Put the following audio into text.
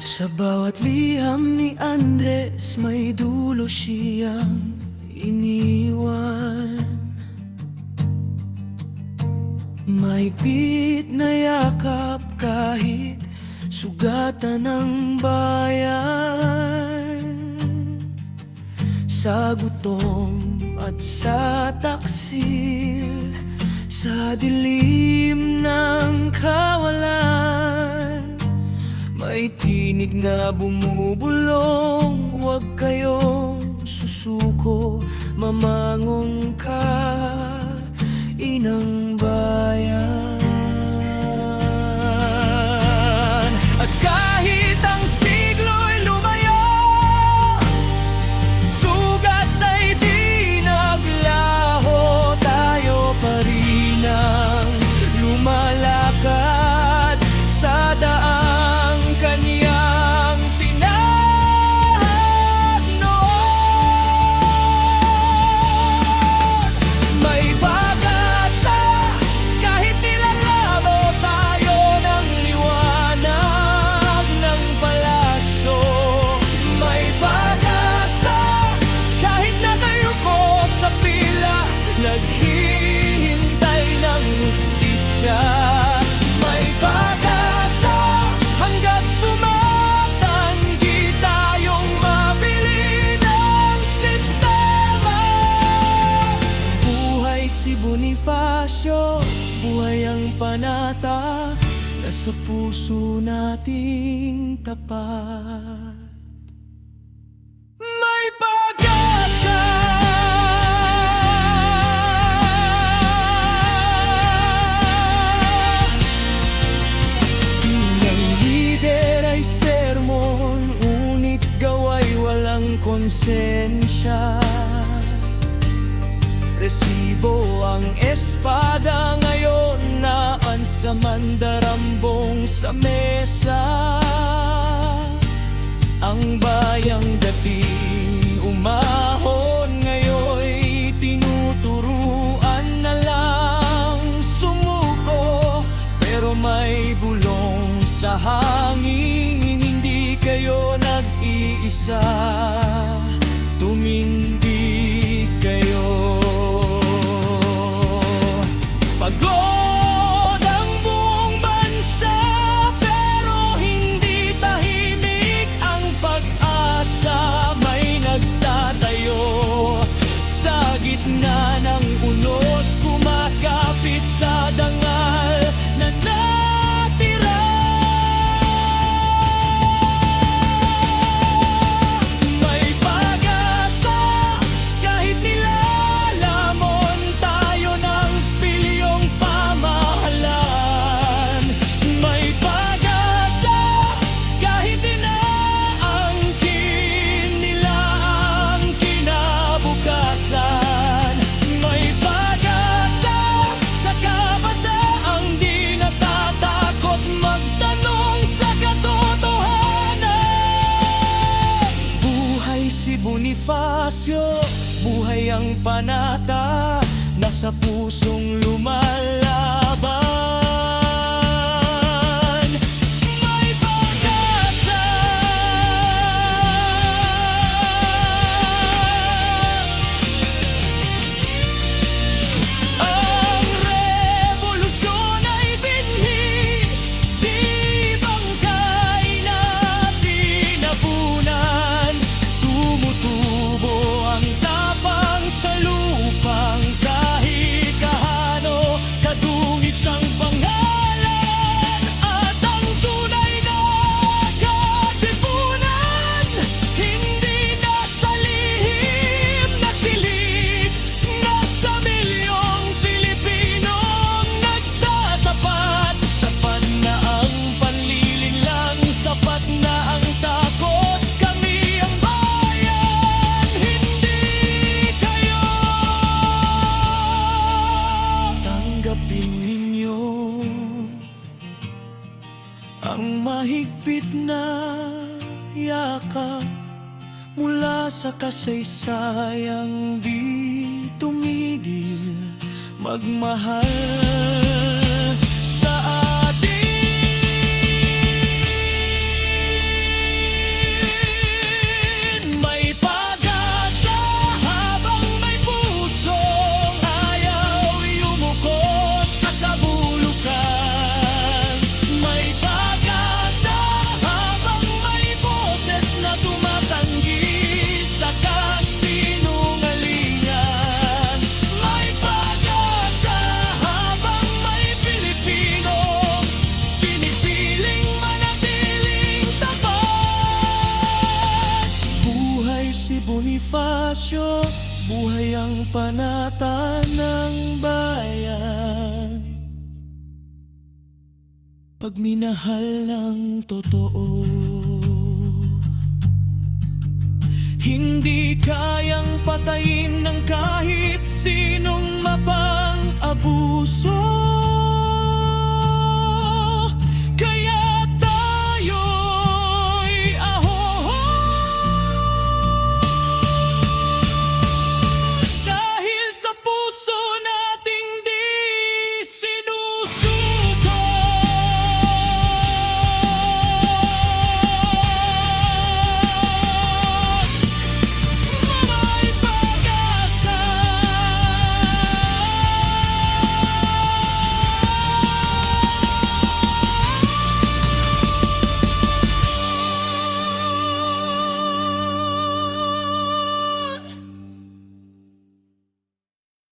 Sa bawat liham ni Andres may dulo siyang iniwan. Mahigpit na yakap kahit sugatan ng bayan. Sa gutom at sa taksil, sa dilim ng kawalan, may tinig na bumubulong. Huwag kayong susuko, mamangon ka, inang bayan. At kahit ang siglo'y lumayo, sugat ay di naglaho, tayo pa rin ang lumalakad sa daang kanyang tinahak noon. May pag-asa kahit nilalabo tayo ng liwanag ng palasyo. May pag-asa kahit nakayuko sa pila, naghihintay ng hustisya. May pag-asa hanggat tumatanggi tayong mabili ng sistema. Buhay si Bonifacio, buhay ang panata, nasa puso nating tapat. May pag-asa. Tingnan lider ay sermon, ngunit gawa'y walang konsensya. Resibo ang espada ngayon na sa mandarambong sa mesa. Ang bayang dating umahon ngayon'y tinuturuan na lang sumuko. Pero may bulong sa hangin, hindi kayo nag-iisa, tumindig kayo. Pagod ang buong bansa, pero hindi tahimik ang pag-asa. May nagtatayo sa gitna ng unos, kumakapit sa dangal na natira. May pag-asa kahit nilalamon tayo ng pilyong pamahalan. May pag-asa kahit inaangkin nila ang kinabukasan. May pag-asa sa kabataang di natatakot magtanong sa katotohanan. Buhay si Bonifacio, buhay ang panata, nasa pusong lumalaban. May pag-asa. Ang revolusyon ay binhi, di bangkay na tinabunan. Tumutubo ang tapang sa lupang kahit kahano, kadungis ang pangalan at ang tunay na katipunan. Hindi na sa lihim na silid, nasa milyong Pilipinong nagtatapat. Sapat na ang panlilinlang, sapat na ang takot, kami ang bayan, hindi kayo. Tanggapin ninyo ang mahigpit na yakap mula sa kasaysayang di tumigil magmahal sa atin. serbisyo, buhay ang panata ng bayan. Pagminahal ng totoo, hindi kayang patayin ng kahit sinong mapang-abuso.